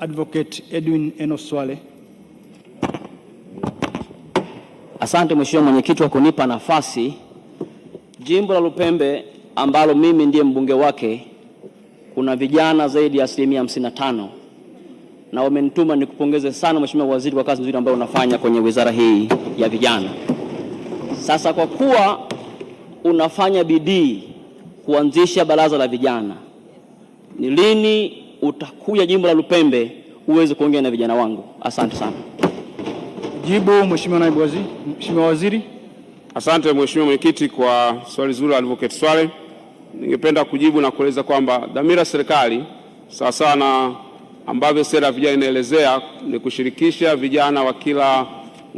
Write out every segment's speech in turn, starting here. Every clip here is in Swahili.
Advocate Edwin Enos Swale. Asante Mheshimiwa Mwenyekiti kwa kunipa nafasi. Jimbo la Lupembe ambalo mimi ndiye mbunge wake, kuna vijana zaidi ya 55%, na wamenituma nikupongeze sana Mheshimiwa Waziri kwa kazi nzuri ambayo unafanya kwenye wizara hii ya vijana. Sasa kwa kuwa unafanya bidii kuanzisha baraza la vijana, ni lini utakuja jimbo la Lupembe uweze kuongea na vijana wangu? Asante sana. Jibu Mheshimiwa Naibu Waziri. Mheshimiwa Waziri. Asante Mheshimiwa Mwenyekiti kwa swali zuri Advocate Swale. Ningependa kujibu na kueleza kwamba dhamira serikali sawasawa na ambavyo sera ya vijana inaelezea ni kushirikisha vijana wa kila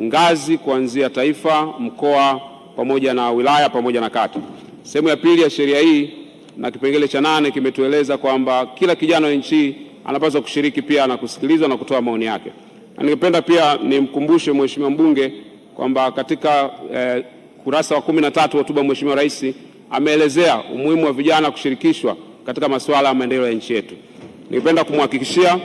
ngazi kuanzia taifa, mkoa pamoja na wilaya pamoja na kata. Sehemu ya pili ya sheria hii na kipengele cha 8 kimetueleza kwamba kila kijana wa nchi anapaswa kushiriki pia na kusikilizwa na kutoa maoni yake. Na ningependa pia nimkumbushe Mheshimiwa mbunge kwamba katika kurasa wa 13 hotuba Mheshimiwa Rais ameelezea umuhimu wa vijana kushirikishwa katika masuala ya maendeleo ya nchi yetu. Ningependa kumhakikishia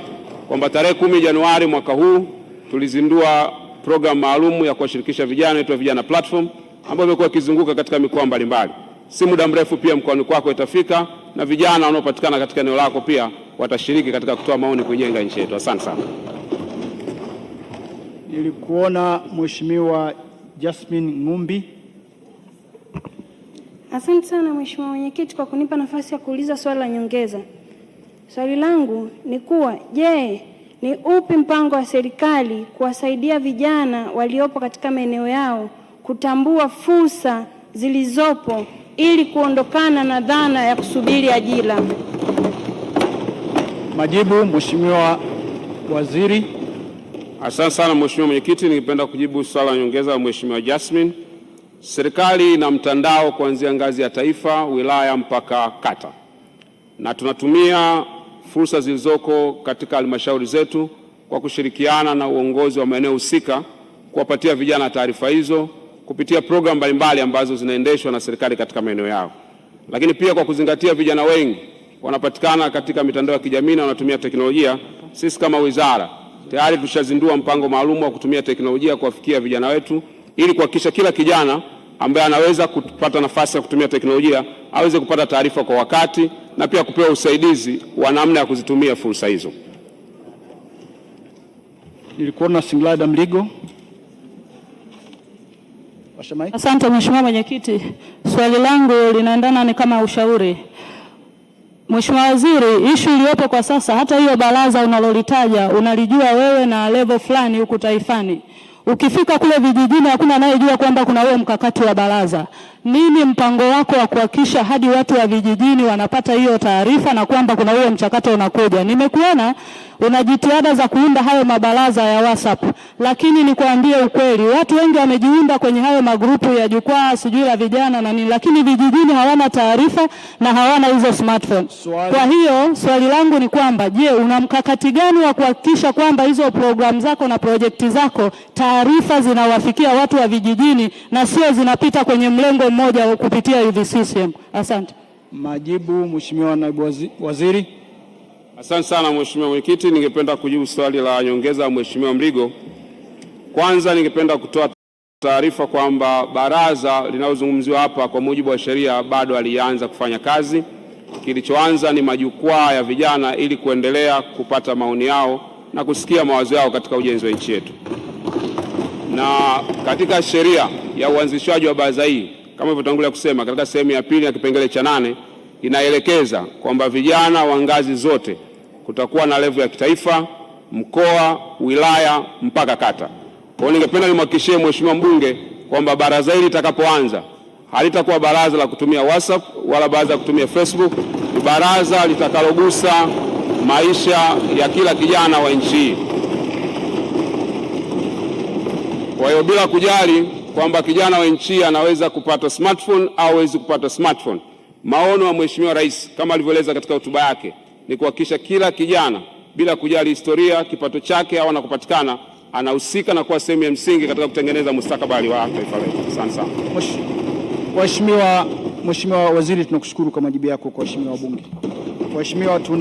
kwamba tarehe 10 Januari mwaka huu tulizindua programu maalum ya kuwashirikisha vijana inaitwa Vijana Platform, ambayo imekuwa ikizunguka katika mikoa mbalimbali. Si muda mrefu pia mkoani kwako itafika na vijana wanaopatikana katika eneo lako pia watashiriki katika kutoa maoni kujenga nchi yetu. Asante sana. Nilikuona Mheshimiwa Jasmine Ngumbi. Asante sana Mheshimiwa Mwenyekiti kwa kunipa nafasi ya kuuliza swali la nyongeza. Swali langu ni kuwa, je, ni upi mpango wa serikali kuwasaidia vijana waliopo katika maeneo yao kutambua fursa zilizopo ili kuondokana na dhana ya kusubiri ajira? Majibu Mheshimiwa Waziri. Asante sana Mheshimiwa Mwenyekiti, ningependa kujibu swali la nyongeza la Mheshimiwa Jasmine. Serikali ina mtandao kuanzia ngazi ya taifa, wilaya mpaka kata, na tunatumia fursa zilizoko katika halmashauri zetu kwa kushirikiana na uongozi wa maeneo husika kuwapatia vijana taarifa hizo kupitia programu mbalimbali ambazo zinaendeshwa na serikali katika maeneo yao. Lakini pia kwa kuzingatia vijana wengi wanapatikana katika mitandao ya kijamii na wanatumia teknolojia, sisi kama wizara tayari tushazindua mpango maalum wa kutumia teknolojia kuwafikia vijana wetu ili kuhakikisha kila kijana ambaye anaweza kupata nafasi ya kutumia teknolojia aweze kupata taarifa kwa wakati na pia kupewa usaidizi wa namna ya kuzitumia fursa hizo. Nilikuwa na Singlada Mligo. Asante Mheshimiwa Mwenyekiti. Swali langu linaendana ni kama ushauri. Mheshimiwa Waziri, ishu iliyopo kwa sasa, hata hiyo baraza unalolitaja unalijua wewe na level fulani huku taifani. Ukifika kule vijijini hakuna anayejua kwamba kuna huo mkakati wa baraza. Nini mpango wako wa kuhakikisha hadi watu wa vijijini wanapata hiyo taarifa na kwamba kuna huo mchakato unakuja? Nimekuona una jitihada za kuunda hayo mabaraza ya WhatsApp, lakini nikwambie ukweli, watu wengi wamejiunda kwenye hayo magrupu ya jukwaa sijui la vijana na nini, lakini vijijini hawana taarifa na hawana hizo smartphone. Kwa hiyo swali langu ni kwamba, je, una mkakati gani wa kuhakikisha kwamba hizo programu zako na projekti zako taarifa zinawafikia watu wa vijijini na sio zinapita kwenye mlengo mmoja kupitia UVCCM? Asante. Majibu Mheshimiwa Naibu Waziri. Asante sana Mheshimiwa Mwenyekiti, ningependa kujibu swali la nyongeza Mheshimiwa Mligo. Kwanza ningependa kutoa taarifa kwamba baraza linalozungumziwa hapa kwa mujibu wa sheria bado halianza kufanya kazi. Kilichoanza ni majukwaa ya vijana ili kuendelea kupata maoni yao na kusikia mawazo yao katika ujenzi wa nchi yetu. Na katika sheria ya uanzishwaji wa baraza hii, kama ilivyotangulia kusema, katika sehemu ya pili ya kipengele cha 8 inaelekeza kwamba vijana wa ngazi zote kutakuwa na level ya kitaifa, mkoa, wilaya mpaka kata. Kwa hiyo ningependa nimhakikishie Mheshimiwa mbunge kwamba baraza hili litakapoanza halitakuwa baraza la kutumia WhatsApp wala baraza la kutumia Facebook, ni baraza litakalogusa maisha ya kila kijana wa nchi hii. Kwa hiyo bila kujali kwamba kijana wa nchi anaweza kupata smartphone au hawezi kupata smartphone, maono ya Mheshimiwa Rais kama alivyoeleza katika hotuba yake ni kuhakikisha kila kijana bila kujali historia, kipato chake au anakupatikana, anahusika na kuwa sehemu ya msingi katika kutengeneza mustakabali wa taifa letu. Asante sana. Mheshimiwa Waziri, tunakushukuru kwa majibu yako kwa waheshimiwa wabunge. Waheshimiwa